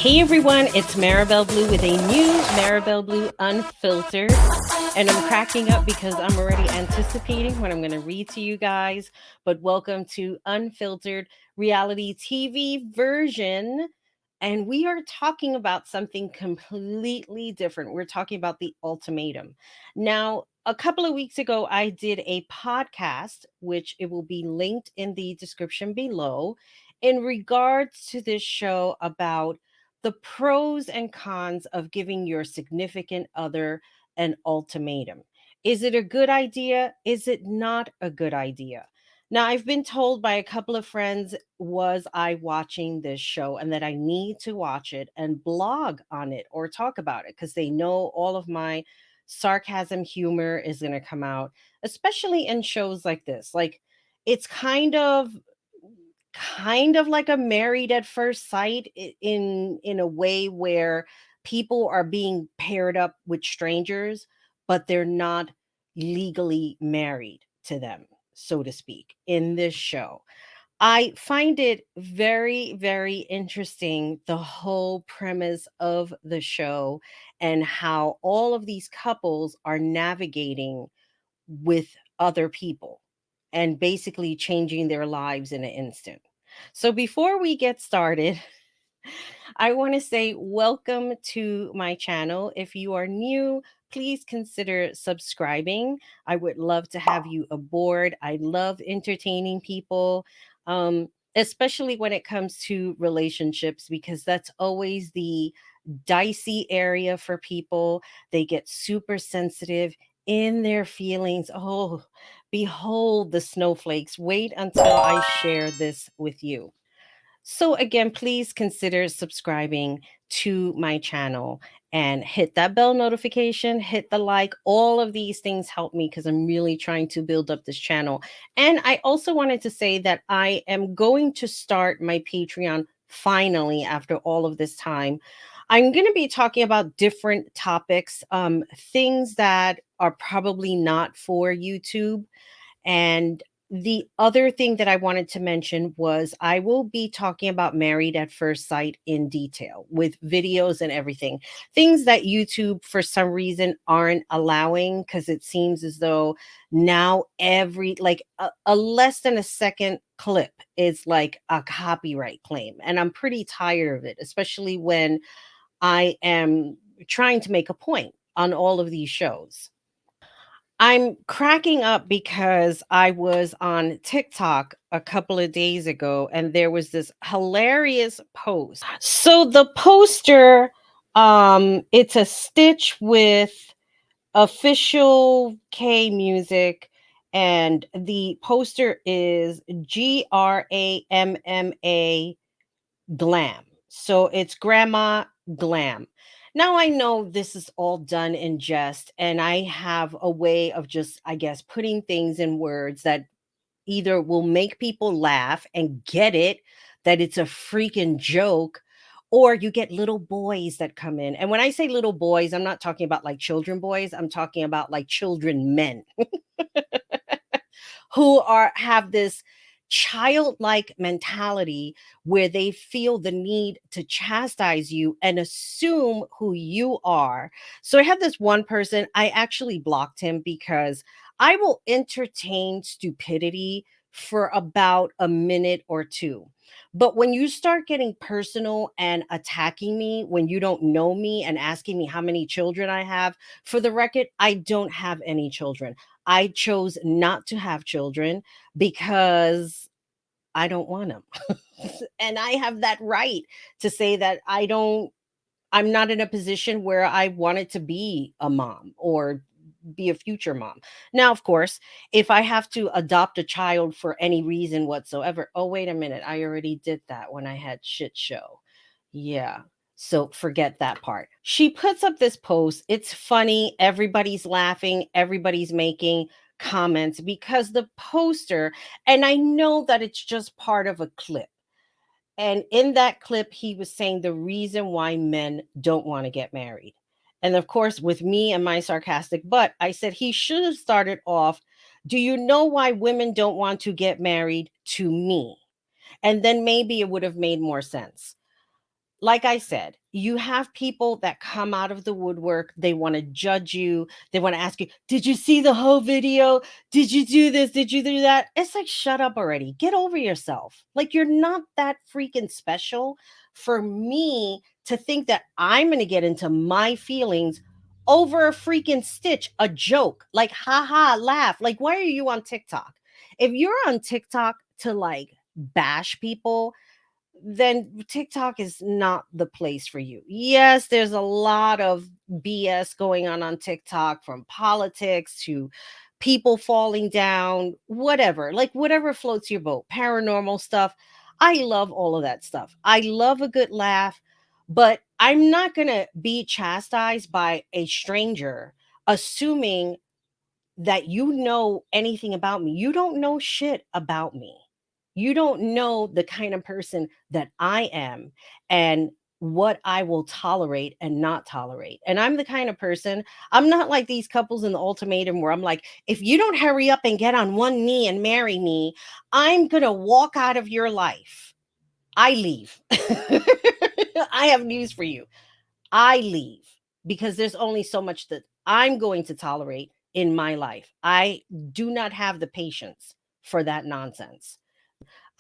Hey everyone, it's Maribel Blue with a new Maribel Blue Unfiltered. And I'm cracking up because I'm already anticipating what I'm going to read to you guys. But welcome to Unfiltered Reality TV version. And we are talking about something completely different. We're talking about the ultimatum. Now, a couple of weeks ago, I did a podcast, which it will be linked in the description below, in regards to this show about the pros and cons of giving your significant other an ultimatum. Is it a good idea? Is it not a good idea? Now, I've been told by a couple of friends, was I watching this show and that I need to watch it and blog on it or talk about it because they know all of my sarcasm humor is going to come out, especially in shows like this. Like, it's kind of like a married at first sight in a way where people are being paired up with strangers but they're not legally married to them, so to speak, in this show. I find it very, very interesting, the whole premise of the show and how all of these couples are navigating with other people and basically changing their lives in an instant. So before we get started, I want to say welcome to my channel. If you are new, please consider subscribing. I would love to have you aboard. I love entertaining people, especially when it comes to relationships, because that's always the dicey area for people. They get super sensitive in their feelings. Oh, behold the snowflakes. Wait until I share this with you. So, again, please consider subscribing to my channel and hit that bell notification, hit the like. All of these things help me because I'm really trying to build up this channel. And I also wanted to say that I am going to start my Patreon finally after all of this time. I'm going to be talking about different topics, things that are probably not for YouTube. And the other thing that I wanted to mention was I will be talking about Married at First Sight in detail with videos and everything. Things that YouTube, for some reason, aren't allowing because it seems as though now like a less than a second clip is like a copyright claim. And I'm pretty tired of it, especially when I am trying to make a point on all of these shows. I'm cracking up because I was on TikTok a couple of days ago and there was this hilarious post. So the poster, it's a stitch with official K music, and the poster is GRAMMA glam. So it's grandma glam. Now I know this is all done in jest, and I have a way of just, I guess, putting things in words that either will make people laugh and get it, that it's a freaking joke, or you get little boys that come in. And when I say little boys, I'm not talking about like children boys, I'm talking about like children men who are have this childlike mentality where they feel the need to chastise you and assume who you are. So I had this one person, I actually blocked him because I will entertain stupidity for about a minute or two. But when you start getting personal and attacking me when you don't know me and asking me how many children I have, for the record, I don't have any children. I chose not to have children because I don't want them. And I have that right to say that I'm not in a position where I wanted to be a mom or be a future mom. Now, of course, if I have to adopt a child for any reason whatsoever, oh, wait a minute, I already did that when I had shit show. Yeah. So forget that part. She puts up this post. It's funny. Everybody's laughing. Everybody's making comments because the poster, and I know that it's just part of a clip. And in that clip, he was saying the reason why men don't want to get married. And of course, with me and my sarcastic butt, I said he should have started off, do you know why women don't want to get married to me? And then maybe it would have made more sense. like I said, you have people that come out of the woodwork. They want to judge you. They want to ask you, did you see the whole video? Did you do this? Did you do that? It's like, shut up already. Get over yourself. Like, you're not that freaking special for me to think that I'm going to get into my feelings over a freaking stitch, a joke. Like, haha, laugh. Like, why are you on TikTok? If you're on TikTok to like bash people, then TikTok is not the place for you. Yes, there's a lot of BS going on TikTok, from politics to people falling down, whatever, like whatever floats your boat, paranormal stuff. I love all of that stuff. I love a good laugh, but I'm not going to be chastised by a stranger assuming that you know anything about me. You don't know shit about me. You don't know the kind of person that I am and what I will tolerate and not tolerate. And I'm the kind of person, I'm not like these couples in the ultimatum where I'm like, if you don't hurry up and get on one knee and marry me, I'm going to walk out of your life. I leave. I have news for you. I leave because there's only so much that I'm going to tolerate in my life. I do not have the patience for that nonsense.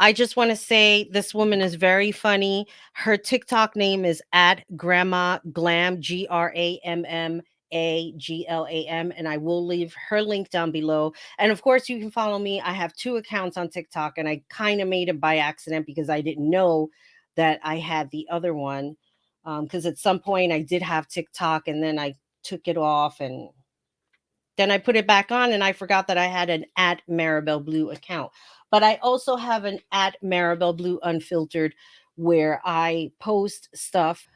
I just want to say this woman is very funny. Her TikTok name is at Grandma Glam, GRAMMAGLAM, and I will leave her link down below. And of course, you can follow me. I have two accounts on TikTok, and I kind of made it by accident because I didn't know that I had the other one. Because at some point I did have TikTok, and then I took it off, and then I put it back on, and I forgot that I had an at Maribel Blue account. But I also have an at Maribel Blue Unfiltered, where I post stuff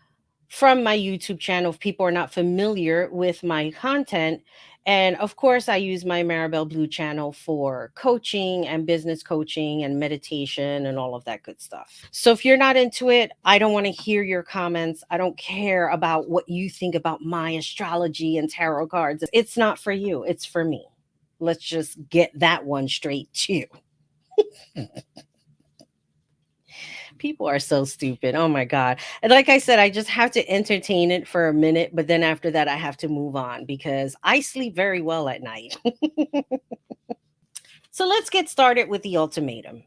from my YouTube channel if people are not familiar with my content. And of course, I use my Maribel Blue channel for coaching and business coaching and meditation and all of that good stuff. So if you're not into it, I don't want to hear your comments. I don't care about what you think about my astrology and tarot cards. It's not for you, it's for me. Let's just get that one straight too. People are so stupid. Oh my God. And like I said, I just have to entertain it for a minute, but then after that, I have to move on because I sleep very well at night. So let's get started with the ultimatum.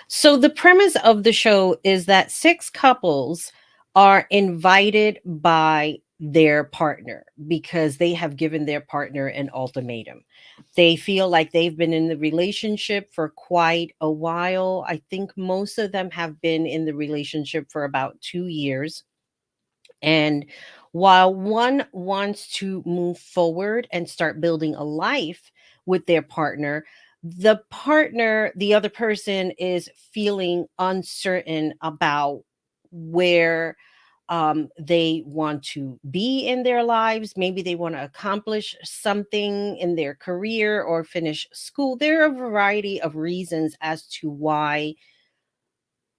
So the premise of the show is that six couples are invited by their partner because they have given their partner an ultimatum. They feel like they've been in the relationship for quite a while. I think most of them have been in the relationship for about 2 years. And while one wants to move forward and start building a life with their partner, the other person is feeling uncertain about where they want to be in their lives. Maybe they want to accomplish something in their career or finish school. There are a variety of reasons as to why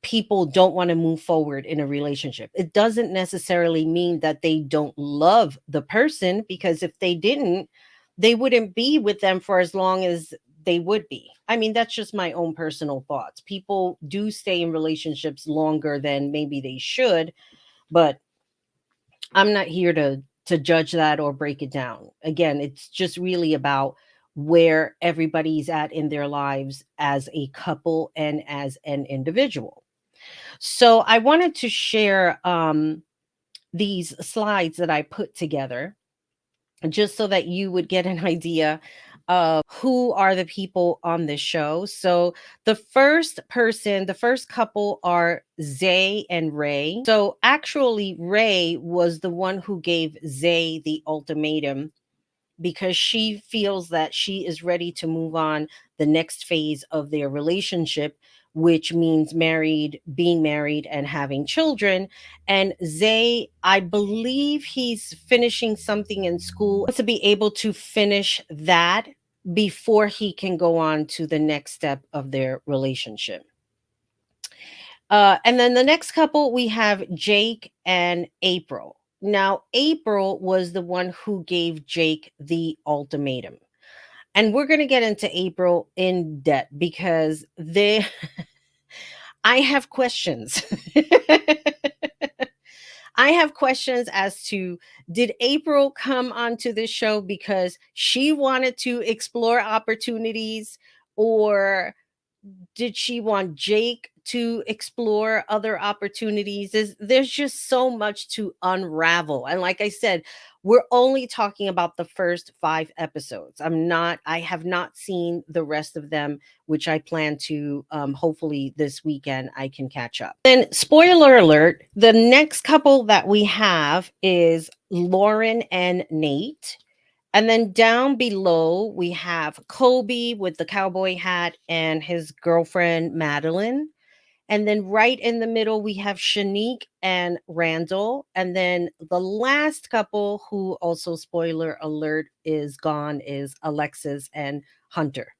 people don't want to move forward in a relationship. It doesn't necessarily mean that they don't love the person, because if they didn't, they wouldn't be with them for as long as they would be. I mean, that's just my own personal thoughts. People do stay in relationships longer than maybe they should, but I'm not here to judge that or break it down. Again, it's just really about where everybody's at in their lives as a couple and as an individual. So I wanted to share these slides that I put together just so that you would get an idea of who are the people on this show. So the first couple are Zay and Rey. So actually, Rey was the one who gave Zay the ultimatum because she feels that she is ready to move on the next phase of their relationship, which means being married and having children. And Zay, I believe he's finishing something in school to be able to finish that before he can go on to the next step of their relationship. And then the next couple, we have Jake and April. Now, April was the one who gave Jake the ultimatum. And we're going to get into April in depth because they I have questions. I have questions as to, did April come onto this show because she wanted to explore opportunities, or did she want Jake to explore other opportunities? There's just so much to unravel. And like I said, we're only talking about the first 5 episodes. I have not seen the rest of them, which I plan to, hopefully this weekend I can catch up. Then, spoiler alert, the next couple that we have is Lauren and Nate. And then down below, we have Kobe with the cowboy hat and his girlfriend, Madeline. And then right in the middle, we have Shanique and Randall. And then the last couple, who also, spoiler alert, is gone, is Alexis and Hunter.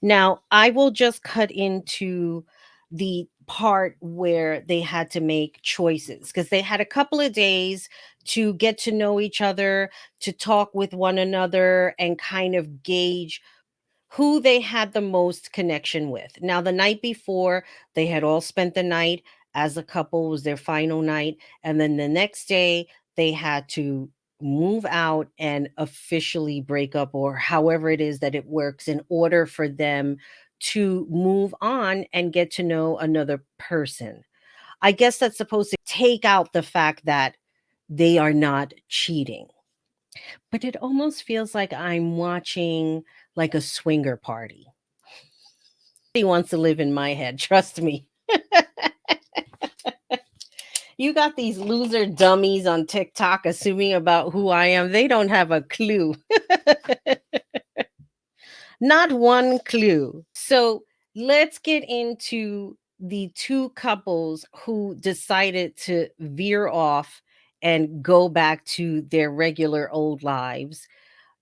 Now, I will just cut into the part where they had to make choices because they had a couple of days to get to know each other, to talk with one another, and kind of gauge who they had the most connection with. Now, the night before, they had all spent the night as a couple, was their final night. And then the next day, they had to move out and officially break up, or however it is that it works, in order for them to move on and get to know another person. I guess that's supposed to take out the fact that they are not cheating. But it almost feels like I'm watching like a swinger party. He wants to live in my head, trust me. You got these loser dummies on TikTok assuming about who I am. They don't have a clue. Not one clue. So let's get into the two couples who decided to veer off and go back to their regular old lives.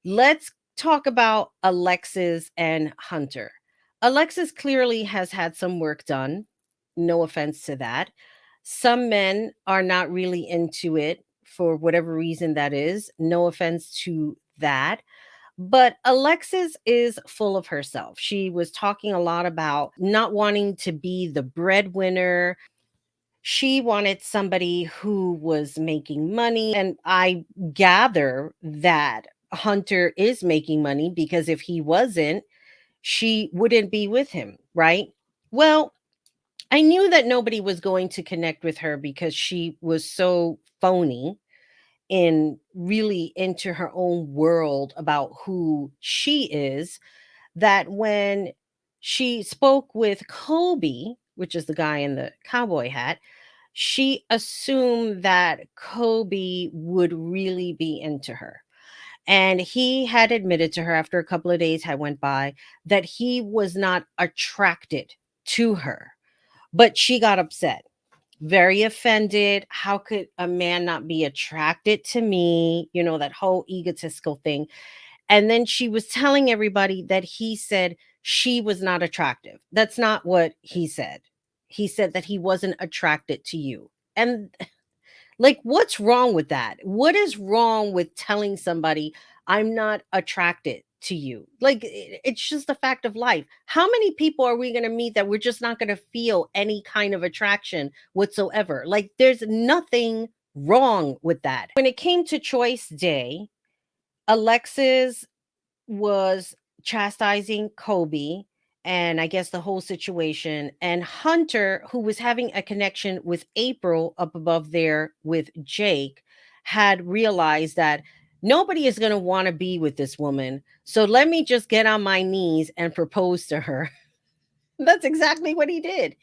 Let's talk about Alexis and Hunter. Alexis clearly has had some work done. No offense to that. Some men are not really into it for whatever reason that is. No offense to that. But Alexis is full of herself. She was talking a lot about not wanting to be the breadwinner. She wanted somebody who was making money. And I gather that Hunter is making money, because if he wasn't, she wouldn't be with him, right? Well, I knew that nobody was going to connect with her because she was so phony and really into her own world about who she is, that when she spoke with Kobe, which is the guy in the cowboy hat, she assumed that Kobe would really be into her. And he had admitted to her, after a couple of days had went by, that he was not attracted to her. But she got upset, very offended. How could a man not be attracted to me? You know, that whole egotistical thing. And then she was telling everybody that he said she was not attractive. That's not what he said. He said that he wasn't attracted to you. And like, what's wrong with that? What is wrong with telling somebody, I'm not attracted to you? Like, it's just a fact of life. How many people are we going to meet that we're just not going to feel any kind of attraction whatsoever? Like, there's nothing wrong with that. When it came to choice day, Alexis was chastising Kobe and I guess the whole situation. And Hunter, who was having a connection with April up above there with Jake, had realized that nobody is going to want to be with this woman. So let me just get on my knees and propose to her. That's exactly what he did.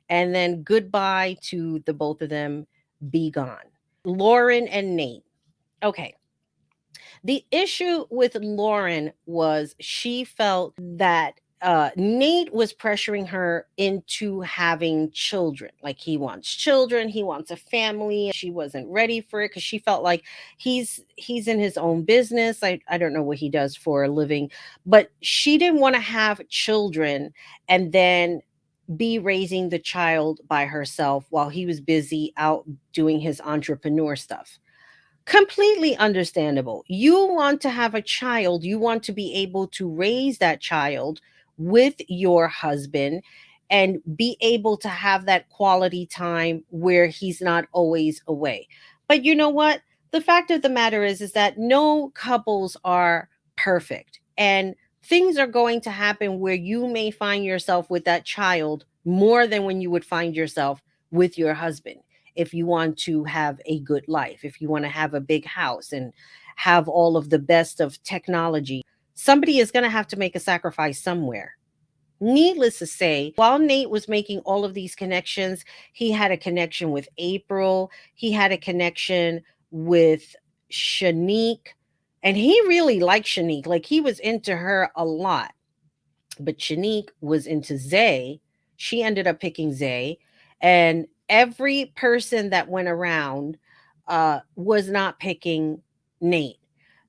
And then goodbye to the both of them, be gone. Lauren and Nate. Okay. The issue with Lauren was she felt that Nate was pressuring her into having children. Like, he wants children, he wants a family. She wasn't ready for it because she felt like he's in his own business. I don't know what he does for a living, but she didn't want to have children and then be raising the child by herself while he was busy out doing his entrepreneur stuff. Completely understandable. You want to have a child, you want to be able to raise that child with your husband and be able to have that quality time where he's not always away. But you know what? The fact of the matter is that no couples are perfect, and things are going to happen where you may find yourself with that child more than when you would find yourself with your husband. If you want to have a good life, if you want to have a big house and have all of the best of technology, somebody is going to have to make a sacrifice somewhere. Needless to say, while Nate was making all of these connections, he had a connection with April, he had a connection with Shanique, and he really liked Shanique. Like, he was into her a lot. But Shanique was into Zay. She ended up picking Zay, and every person that went around was not picking Nate.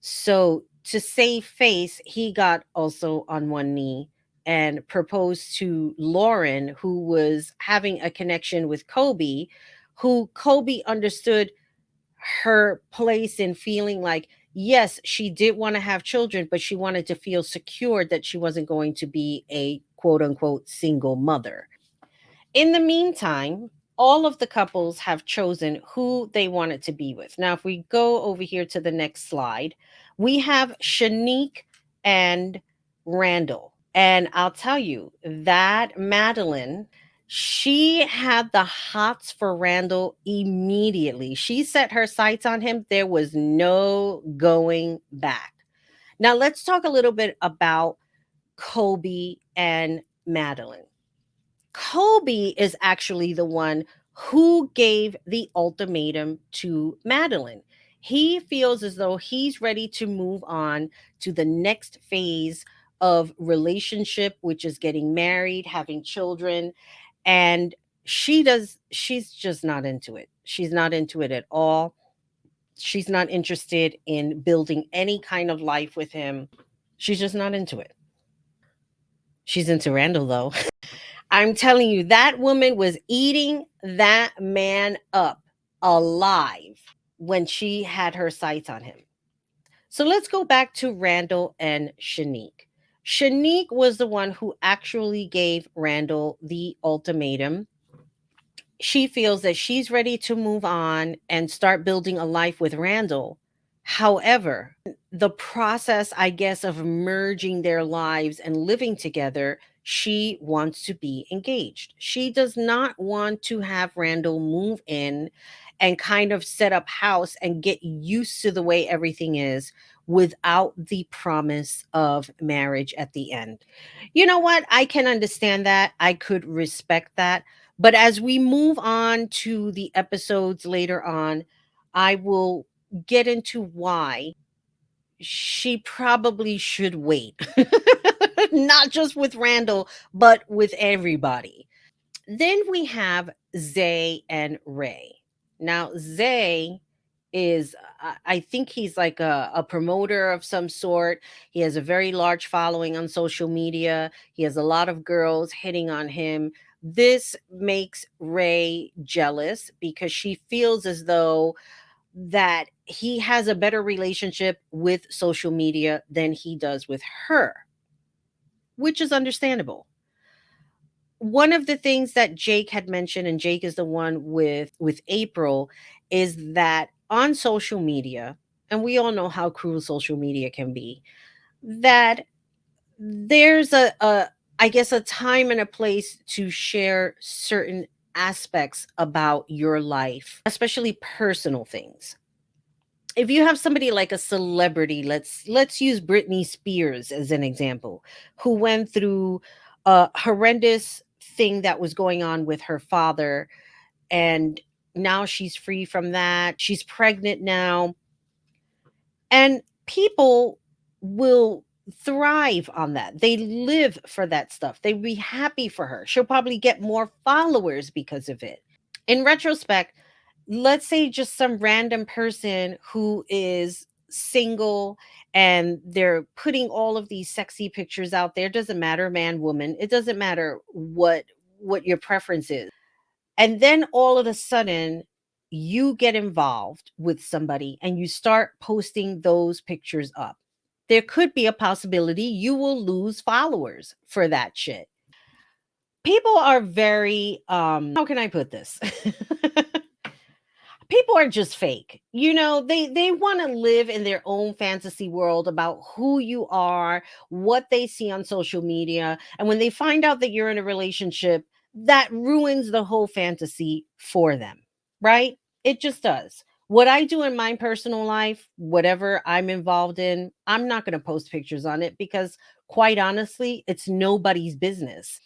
So to save face, he got also on one knee and proposed to Lauren, who was having a connection with Kobe, who Kobe understood her place in feeling like, yes, she did want to have children, but she wanted to feel secured that she wasn't going to be a quote unquote single mother. In the meantime, all of the couples have chosen who they wanted to be with. Now, if we go over here to the next slide, we have Shanique and Randall. And I'll tell you that Madeline, she had the hots for Randall immediately. She set her sights on him. There was no going back. Now, let's talk a little bit about Kobe and Madeline. Kobe is actually the one who gave the ultimatum to Madeline. He feels as though he's ready to move on to the next phase of relationship, which is getting married, having children, and she's just not into it. She's not into it at all. She's not interested in building any kind of life with him. She's just not into it. She's into Randall though. I'm telling you, that woman was eating that man up alive when she had her sights on him. So let's go back to Randall and Shanique. Shanique was the one who actually gave Randall the ultimatum. She feels that she's ready to move on and start building a life with Randall. However, the process, I guess, of merging their lives and living together, she wants to be engaged. She does not want to have Randall move in and kind of set up house and get used to the way everything is without the promise of marriage at the end. You know what? I can understand that. I could respect that. But as we move on to the episodes later on, I will get into why she probably should wait. Not just with Randall, but with everybody. Then we have Zay and Rey. Now, Zay is, I think he's like a promoter of some sort. He has a very large following on social media. He has a lot of girls hitting on him. This makes Rey jealous because she feels as though that he has a better relationship with social media than he does with her, which is understandable. One of the things that Jake had mentioned, and Jake is the one with April, is that on social media, and we all know how cruel social media can be, that there's a I guess a time and a place to share certain aspects about your life, especially personal things. If you have somebody like a celebrity, let's use Britney Spears as an example, who went through a horrendous thing that was going on with her father, and now she's free from that. She's pregnant now, and people will thrive on that. They live for that stuff. They'd be happy for her. She'll probably get more followers because of it. In retrospect, let's say just some random person who is single and they're putting all of these sexy pictures out there. Doesn't matter, man, woman, it doesn't matter what your preference is. And then all of a sudden, you get involved with somebody and you start posting those pictures up, there could be a possibility you will lose followers for that shit. People are very how can I put this? People are just fake. You know, they want to live in their own fantasy world about who you are, what they see on social media, and when they find out that you're in a relationship, that ruins the whole fantasy for them, right? It just does. What I do in my personal life, whatever I'm involved in, I'm not going to post pictures on it because quite honestly, it's nobody's business.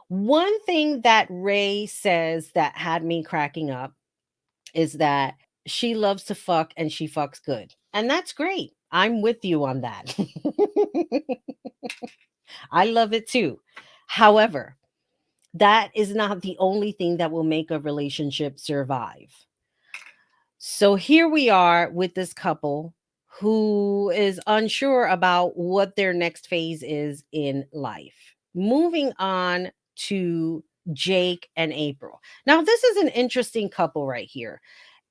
One thing that Ray says that had me cracking up is that she loves to fuck and she fucks good. And that's great. I'm with you on that. I love it too. However, that is not the only thing that will make a relationship survive. So here we are with this couple who is unsure about what their next phase is in life. Moving on to Jake and April. Now, this is an interesting couple right here.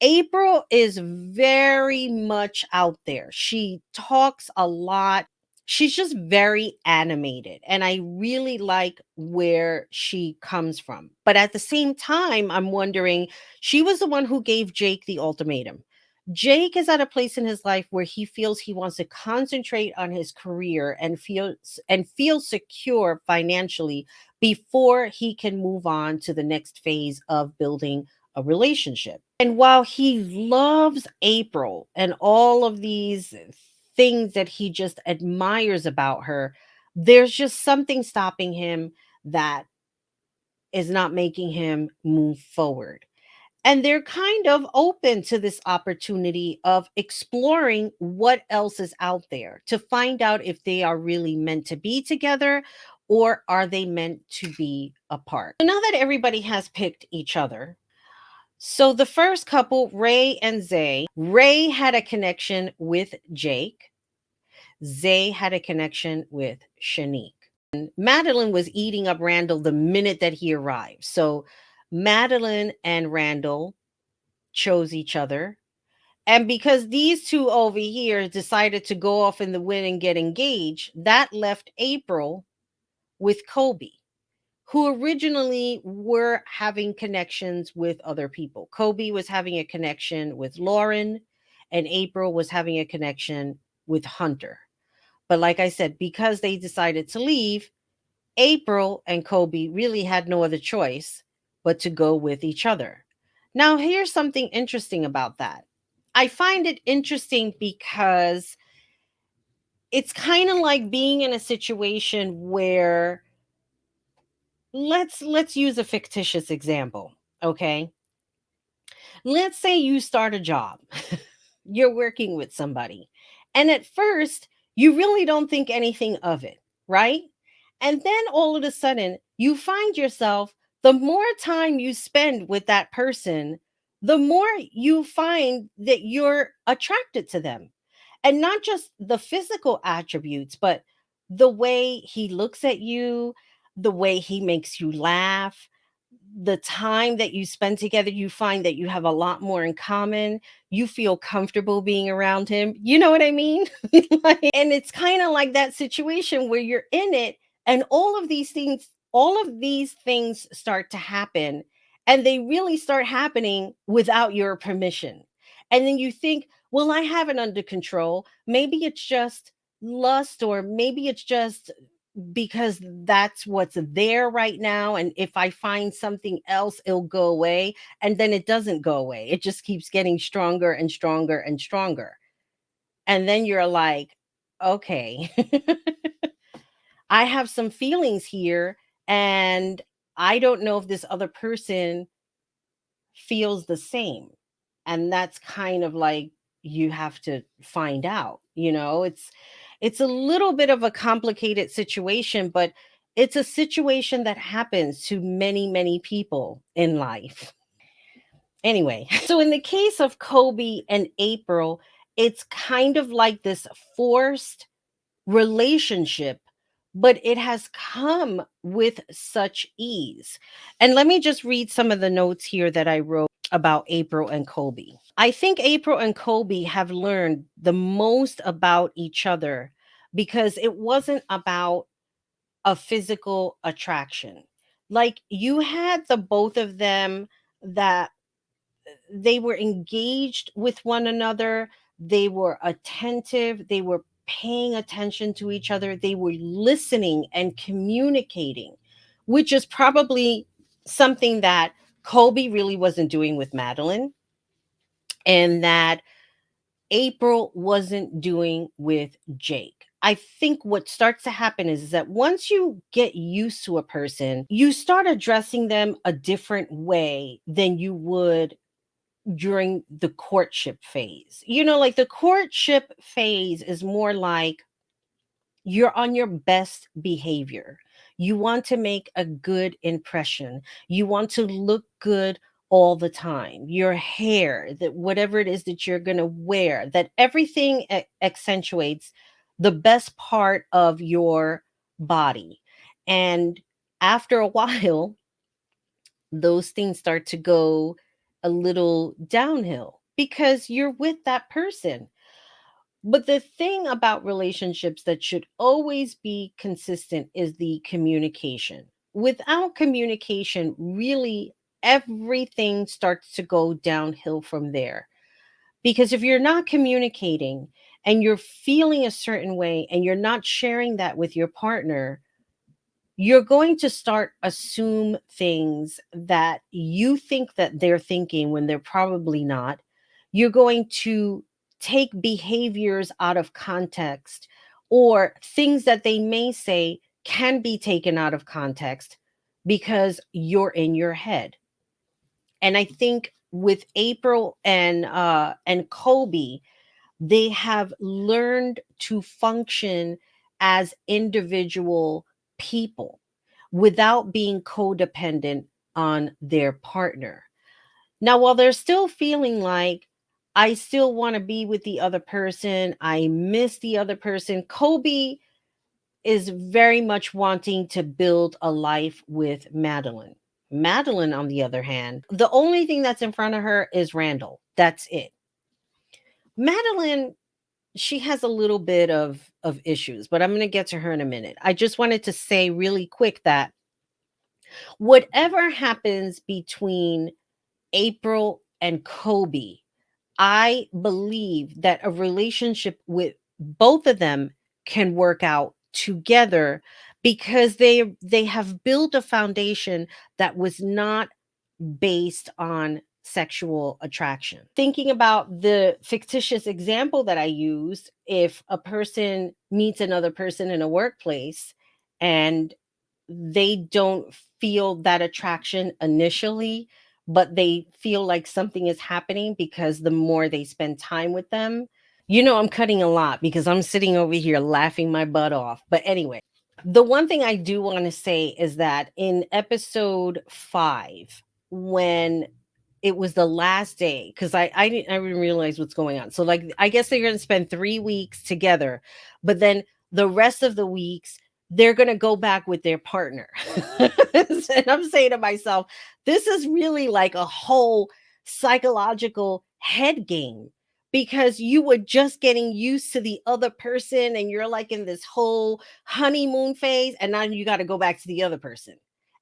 April is very much out there. She talks a lot. She's just very animated, and I really like where she comes from. But at the same time, I'm wondering, she was the one who gave Jake the ultimatum. Jake is at a place in his life where he feels he wants to concentrate on his career and feel secure financially before he can move on to the next phase of building a relationship. And while he loves April and all of these things that he just admires about her, there's just something stopping him that is not making him move forward. And they're kind of open to this opportunity of exploring what else is out there to find out if they are really meant to be together or are they meant to be apart. So now that everybody has picked each other, so the first couple, Ray and Zay, Ray had a connection with Jake. Zay had a connection with Shanique. Madeline was eating up Randall the minute that he arrived. So Madeline and Randall chose each other. And because these two over here decided to go off in the wind and get engaged, that left April with Kobe, who originally were having connections with other people. Kobe was having a connection with Lauren, and April was having a connection with Hunter. But like I said, because they decided to leave, April and Kobe really had no other choice but to go with each other. Now, here's something interesting about that. I find it interesting because it's kind of like being in a situation where let's use a fictitious example, okay? Let's say you start a job. You're working with somebody. And at first, you really don't think anything of it, right? And then all of a sudden, you find yourself, the more time you spend with that person, the more you find that you're attracted to them. And not just the physical attributes, but the way he looks at you, the way he makes you laugh, the time that you spend together, you find that you have a lot more in common. You feel comfortable being around him. You know what I mean? And it's kind of like that situation where you're in it and all of these things start to happen, and they really start happening without your permission. And then you think, well, I have it under control. Maybe it's just lust, or maybe it's just because that's what's there right now, and if I find something else it'll go away. And then it doesn't go away, it just keeps getting stronger and stronger and stronger. And then you're like, okay, I have some feelings here, and I don't know if this other person feels the same. And that's kind of like, you have to find out, it's a little bit of a complicated situation, but it's a situation that happens to many, many people in life. Anyway, so in the case of Kobe and April, it's kind of like this forced relationship, but it has come with such ease. And let me just read some of the notes here that I wrote. about April and Colby. I think April and Colby have learned the most about each other because it wasn't about a physical attraction. Like you had the both of them that they were engaged with one another, they were attentive, they were paying attention to each other, they were listening and communicating, which is probably something that Colby really wasn't doing with Madeline and that April wasn't doing with Jake. I think what starts to happen is that once you get used to a person, you start addressing them a different way than you would during the courtship phase. You know, like the courtship phase is more like you're on your best behavior. You want to make a good impression. You want to look good all the time. Your hair, that whatever it is that you're going to wear, that everything accentuates the best part of your body. And after a while, those things start to go a little downhill because you're with that person. But the thing about relationships that should always be consistent is the communication. Without communication, really everything starts to go downhill from there. Because if you're not communicating and you're feeling a certain way and you're not sharing that with your partner, you're going to start assume things that you think that they're thinking when they're probably not. You're going to take behaviors out of context, or things that they may say can be taken out of context because you're in your head. And I think with April and Colby, they have learned to function as individual people without being codependent on their partner. Now, while they're still feeling like, I still want to be with the other person, I miss the other person, Kobe is very much wanting to build a life with Madeline. Madeline, on the other hand, the only thing that's in front of her is Randall. That's it. Madeline, she has a little bit of issues, but I'm going to get to her in a minute. I just wanted to say really quick that whatever happens between April and Kobe, I believe that a relationship with both of them can work out together because they have built a foundation that was not based on sexual attraction. Thinking about the fictitious example that I used, if a person meets another person in a workplace and they don't feel that attraction initially, but they feel like something is happening because the more they spend time with them, you know, I'm cutting a lot because I'm sitting over here laughing my butt off. But anyway, the one thing I do want to say is that in episode 5, when it was the last day, because I didn't realize what's going on. So like I guess they're gonna spend 3 weeks together, but then the rest of the weeks they're gonna go back with their partner. And I'm saying to myself, this is really like a whole psychological head game because you were just getting used to the other person and you're like in this whole honeymoon phase, and now you got to go back to the other person.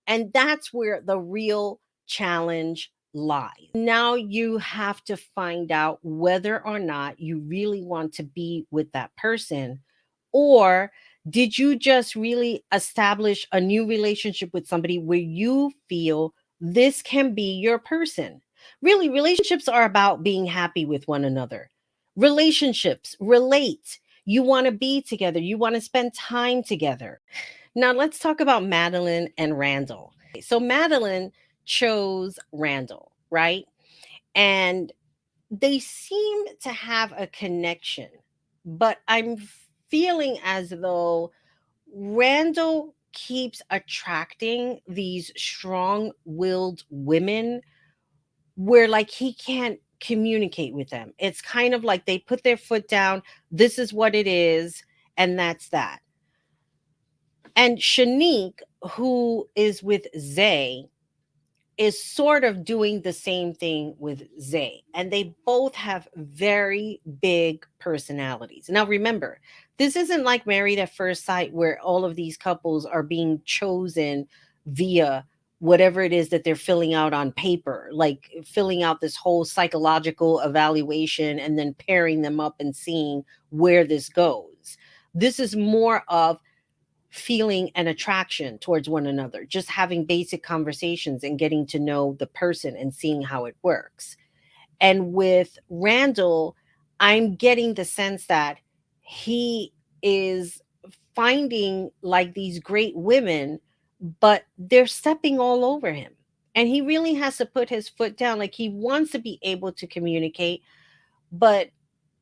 And that's where the real challenge lies. Now you have to find out whether or not you really want to be with that person, or did you just really establish a new relationship with somebody where you feel this can be your person? Really, relationships are about being happy with one another. Relationships relate. You want to be together, you want to spend time together. Now, let's talk about Madeline and Randall. So, Madeline chose Randall, right? And they seem to have a connection, but I'm feeling as though Randall keeps attracting these strong willed women where, like, he can't communicate with them. It's kind of like they put their foot down, this is what it is, and that's that. And Shanique, who is with Zay, is sort of doing the same thing with Zay. And they both have very big personalities. Now, remember, this isn't like Married at First Sight, where all of these couples are being chosen via whatever it is that they're filling out on paper, like filling out this whole psychological evaluation and then pairing them up and seeing where this goes. This is more of feeling an attraction towards one another, just having basic conversations and getting to know the person and seeing how it works. And with Randall, I'm getting the sense that he is finding like these great women, but they're stepping all over him. And he really has to put his foot down. Like he wants to be able to communicate, but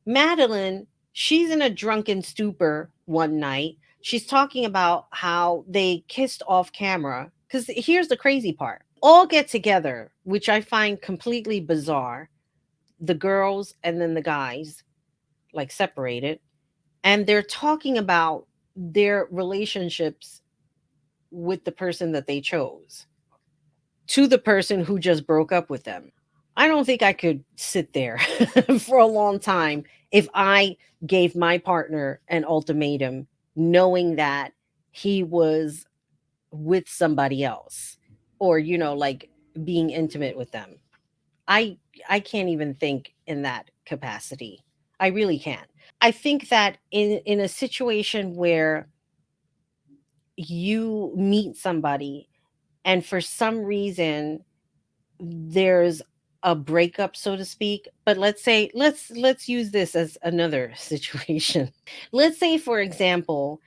Madeline, she's in a drunken stupor one night. She's talking about how they kissed off camera. Because here's the crazy part, all get together, which I find completely bizarre. The girls and then the guys, like separated, and they're talking about their relationships with the person that they chose to the person who just broke up with them. I don't think I could sit there for a long time if I gave my partner an ultimatum knowing that he was with somebody else or like being intimate with them. I I can't even think in that capacity. I really can't. I think that in a situation where you meet somebody and for some reason there's a breakup, so to speak, but let's say let's use this as another situation. Let's say, for example,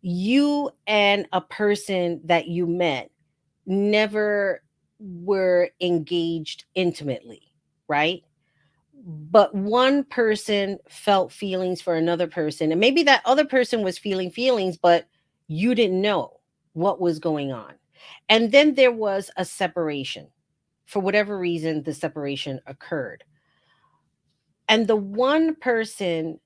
you and a person that you met never were engaged intimately, right? But one person felt feelings for another person, and maybe that other person was feeling feelings, but you didn't know what was going on. And then there was a separation. For whatever reason, the separation occurred. And the one person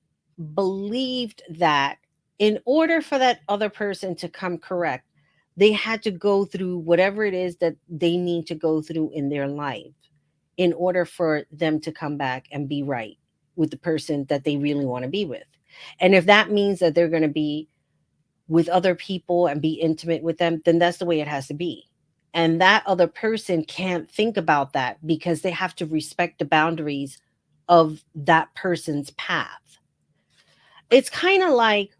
believed that in order for that other person to come correct, they had to go through whatever it is that they need to go through in their life in order for them to come back and be right with the person that they really want to be with. And if that means that they're going to be with other people and be intimate with them, then that's the way it has to be. And that other person can't think about that because they have to respect the boundaries of that person's path. It's kind of like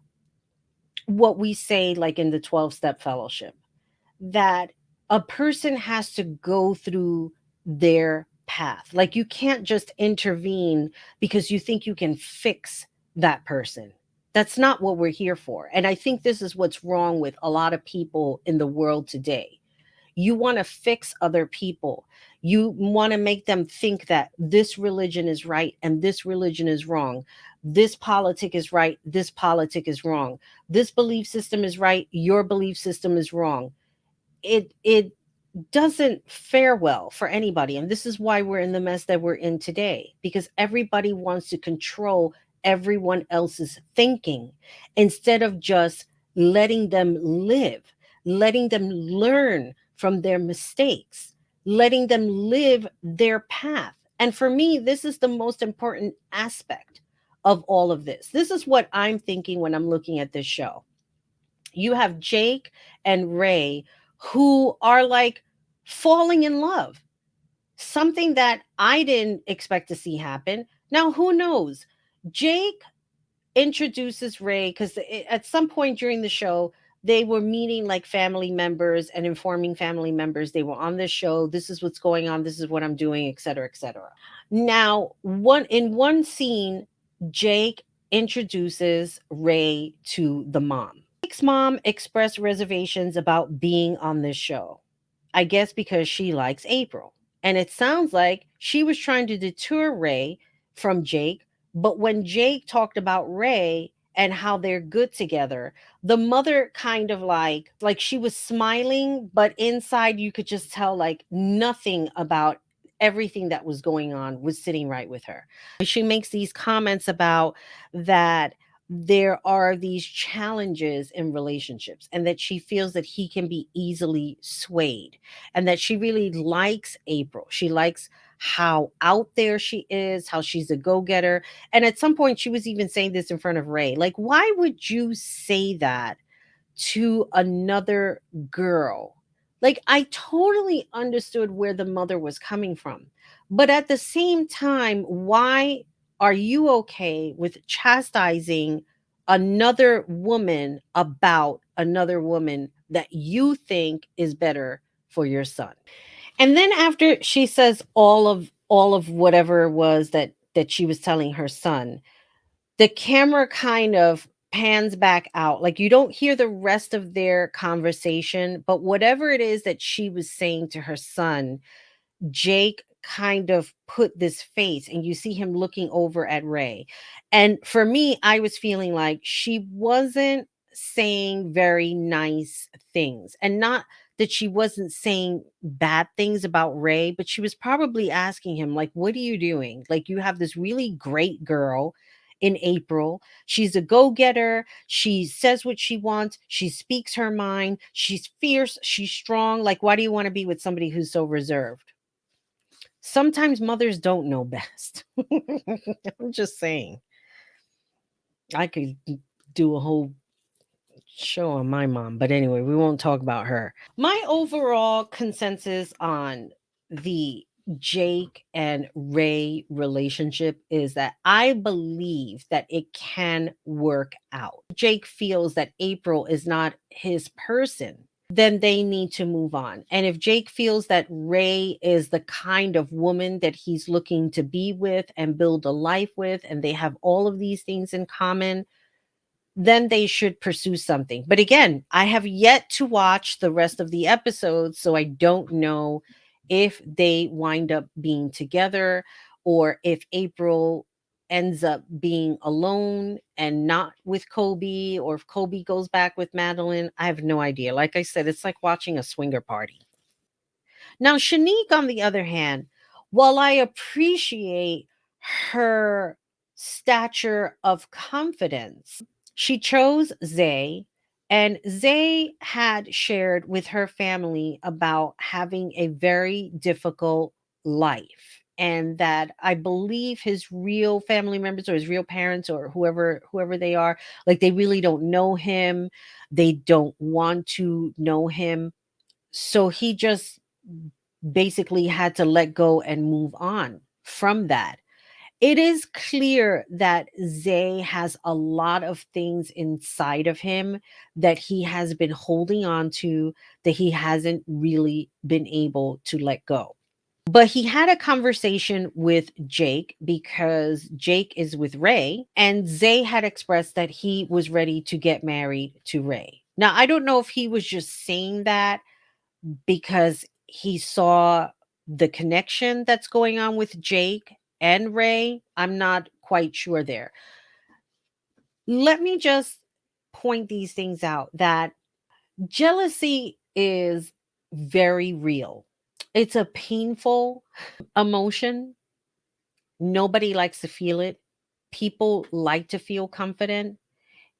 what we say, like in the 12 step fellowship, that a person has to go through their path. Like you can't just intervene because you think you can fix that person. That's not what we're here for. And I think this is what's wrong with a lot of people in the world today. You want to fix other people. You want to make them think that this religion is right and this religion is wrong. This politic is right, this politic is wrong. This belief system is right, your belief system is wrong. It doesn't fare well for anybody, and this is why we're in the mess that we're in today, because everybody wants to control everyone else's thinking instead of just letting them live, letting them learn from their mistakes, letting them live their path. And for me, this is the most important aspect of all of this. This is what I'm thinking when I'm looking at this show. You have Jake and Ray who are like falling in love, something that I didn't expect to see happen. Now, who knows? Jake introduces Ray because at some point during the show, they were meeting like family members and informing family members they were on this show. This is what's going on. This is what I'm doing, et cetera, et cetera. Now, one scene, Jake introduces Ray to the mom. Jake's mom expressed reservations about being on this show. I guess because she likes April. And it sounds like she was trying to deter Ray from Jake. But when Jake talked about Ray and how they're good together, the mother kind of like she was smiling, but inside you could just tell like nothing about everything that was going on was sitting right with her. She makes these comments about that there are these challenges in relationships, and that she feels that he can be easily swayed, and that she really likes April. She likes how out there she is, how she's a go-getter. And at some point she was even saying this in front of Ray, like, why would you say that to another girl? Like, I totally understood where the mother was coming from. But at the same time, why are you okay with chastising another woman about another woman that you think is better for your son? And then after she says all of whatever it was that she was telling her son, the camera kind of pans back out. Like, you don't hear the rest of their conversation, but whatever it is that she was saying to her son, Jake kind of put this face, and you see him looking over at Ray. And for me, I was feeling like she wasn't saying very nice things. And not that she wasn't saying bad things about Ray, but she was probably asking him, like, what are you doing? Like, you have this really great girl in April. She's a go getter. She says what she wants. She speaks her mind. She's fierce. She's strong. Like, why do you want to be with somebody who's so reserved? Sometimes mothers don't know best. I'm just saying. I could do a whole show on my mom, but anyway, we won't talk about her. My overall consensus on the Jake and Ray relationship is that I believe that it can work out. Jake feels that April is not his person, then they need to move on. And if Jake feels that Ray is the kind of woman that he's looking to be with and build a life with, and they have all of these things in common, then they should pursue something. But again, I have yet to watch the rest of the episodes, so I don't know if they wind up being together, or if April ends up being alone and not with Kobe, or if Kobe goes back with Madeline. I have no idea. Like I said, it's like watching a swinger party. Now, Shanique, on the other hand, while I appreciate her stature of confidence, she chose Zay, and Zay had shared with her family about having a very difficult life. And that I believe his real family members, or his real parents, or whoever they are, like, they really don't know him. They don't want to know him. So he just basically had to let go and move on from that. It is clear that Zay has a lot of things inside of him that he has been holding on to, that he hasn't really been able to let go. But he had a conversation with Jake, because Jake is with Ray, and Zay had expressed that he was ready to get married to Ray. Now, I don't know if he was just saying that because he saw the connection that's going on with Jake and Ray. I'm not quite sure there. Let me just point these things out, that jealousy is very real. It's a painful emotion. Nobody likes to feel it. People like to feel confident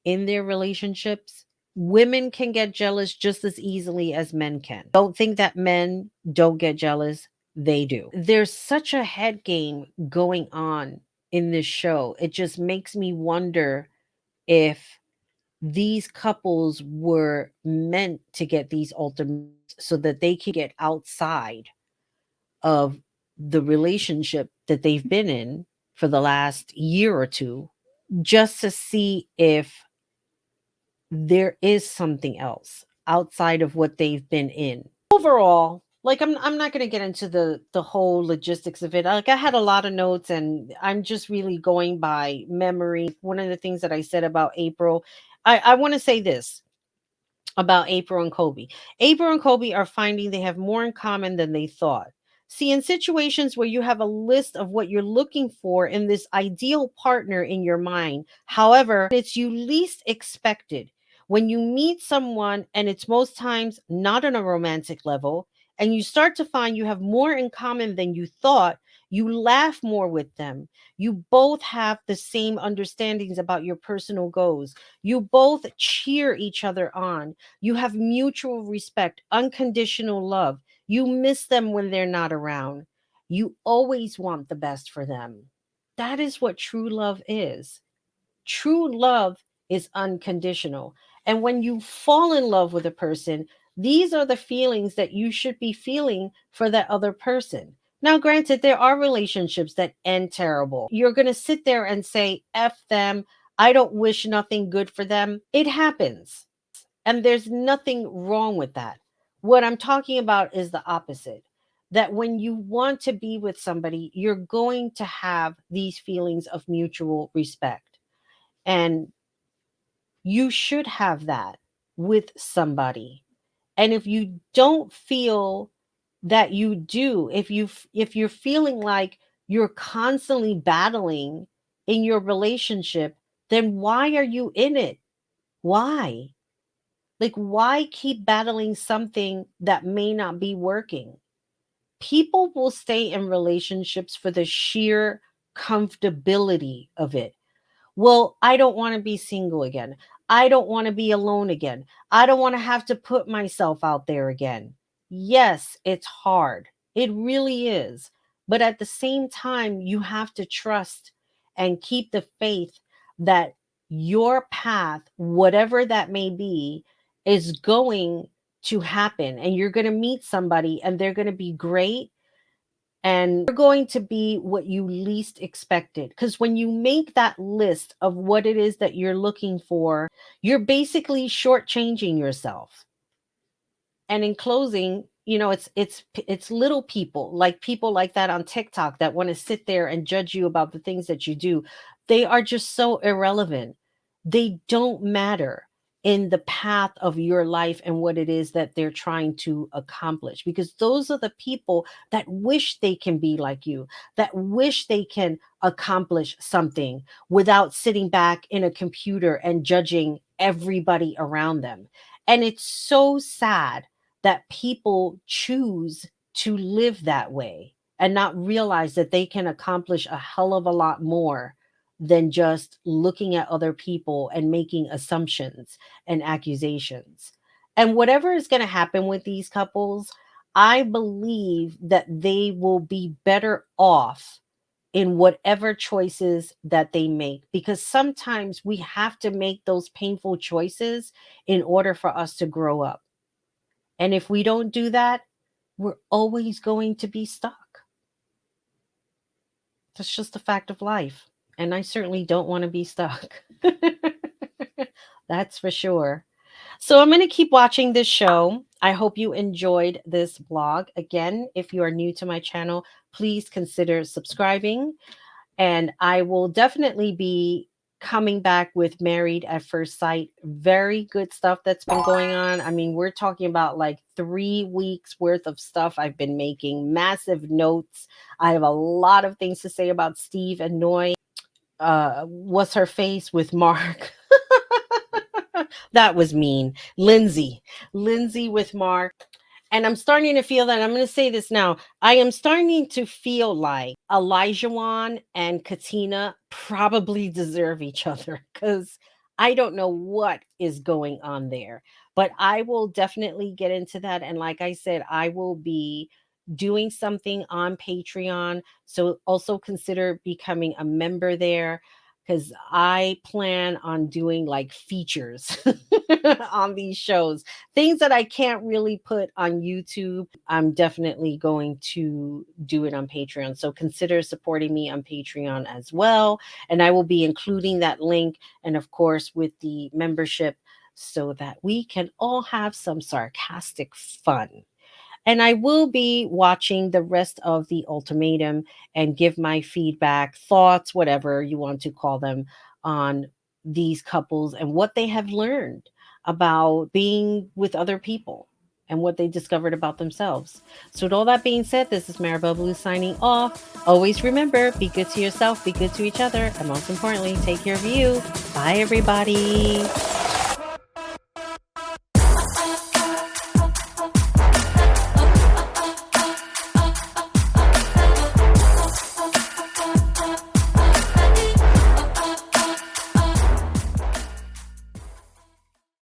in their relationships. Women can get jealous just as easily as men can. Don't think that men don't get jealous. They do. There's such a head game going on in this show. It just makes me wonder if these couples were meant to get these ultimatums so that they can get outside of the relationship that they've been in for the last year or two, just to see if there is something else outside of what they've been in. Overall, like, I'm not going to get into the whole logistics of it. Like, I had a lot of notes, and I'm just really going by memory. One of the things that I said about April, I want to say this about April and Kobe. April and Kobe are finding they have more in common than they thought. See, in situations where you have a list of what you're looking for in this ideal partner in your mind, however, it's you least expected. When you meet someone and it's most times not on a romantic level, and you start to find you have more in common than you thought, You laugh more with them. You both have the same understandings about your personal goals. You both cheer each other on. You have mutual respect, unconditional love. You miss them when they're not around. You always want the best for them. That is what true love is. True love is unconditional. And when you fall in love with a person, these are the feelings that you should be feeling for that other person. Now, granted, there are relationships that end terrible. You're going to sit there and say, F them. I don't wish nothing good for them. It happens. And there's nothing wrong with that. What I'm talking about is the opposite, that when you want to be with somebody, you're going to have these feelings of mutual respect. And you should have that with somebody. And if you don't feel that you do, if you're feeling like you're constantly battling in your relationship, then why are you in it? Why? Like, why keep battling something that may not be working? People will stay in relationships for the sheer comfortability of it. Well, I don't want to be single again. I don't want to be alone again. I don't want to have to put myself out there again. Yes, it's hard. It really is. But at the same time, you have to trust and keep the faith that your path, whatever that may be, is going to happen. And you're going to meet somebody and they're going to be great, and you're going to be what you least expected. Because when you make that list of what it is that you're looking for, you're basically shortchanging yourself. And in closing, it's little people like that on TikTok that want to sit there and judge you about the things that you do. They are just so irrelevant. They don't matter in the path of your life and what it is that they're trying to accomplish, because those are the people that wish they can be like you, that wish they can accomplish something without sitting back in a computer and judging everybody around them. And it's so sad that people choose to live that way and not realize that they can accomplish a hell of a lot more than just looking at other people and making assumptions and accusations. And whatever is going to happen with these couples, I believe that they will be better off in whatever choices that they make, because sometimes we have to make those painful choices in order for us to grow up. And if we don't do that, we're always going to be stuck. That's just a fact of life. And I certainly don't want to be stuck. That's for sure. So I'm going to keep watching this show. I hope you enjoyed this vlog. Again, if you are new to my channel, please consider subscribing. And I will definitely be coming back with Married at First Sight. Very good stuff that's been going on. I mean, we're talking about like 3 weeks worth of stuff I've been making, massive notes. I have a lot of things to say about Steve and Noi. What's her face with Mark? That was mean. Lindsay with Mark. And I'm starting to feel that, I'm going to say this now, I am starting to feel like Elijah and Katina probably deserve each other, because I don't know what is going on there. But I will definitely get into that. And like I said, I will be doing something on Patreon. So also consider becoming a member there, because I plan on doing like features on these shows, things that I can't really put on YouTube. I'm definitely going to do it on Patreon. So consider supporting me on Patreon as well. And I will be including that link, and of course with the membership, so that we can all have some sarcastic fun. And I will be watching the rest of the Ultimatum and give my feedback, thoughts, whatever you want to call them, on these couples and what they have learned about being with other people and what they discovered about themselves. So with all that being said, this is Maribel Blue signing off. Always remember, be good to yourself, be good to each other, and most importantly, take care of you. Bye, everybody.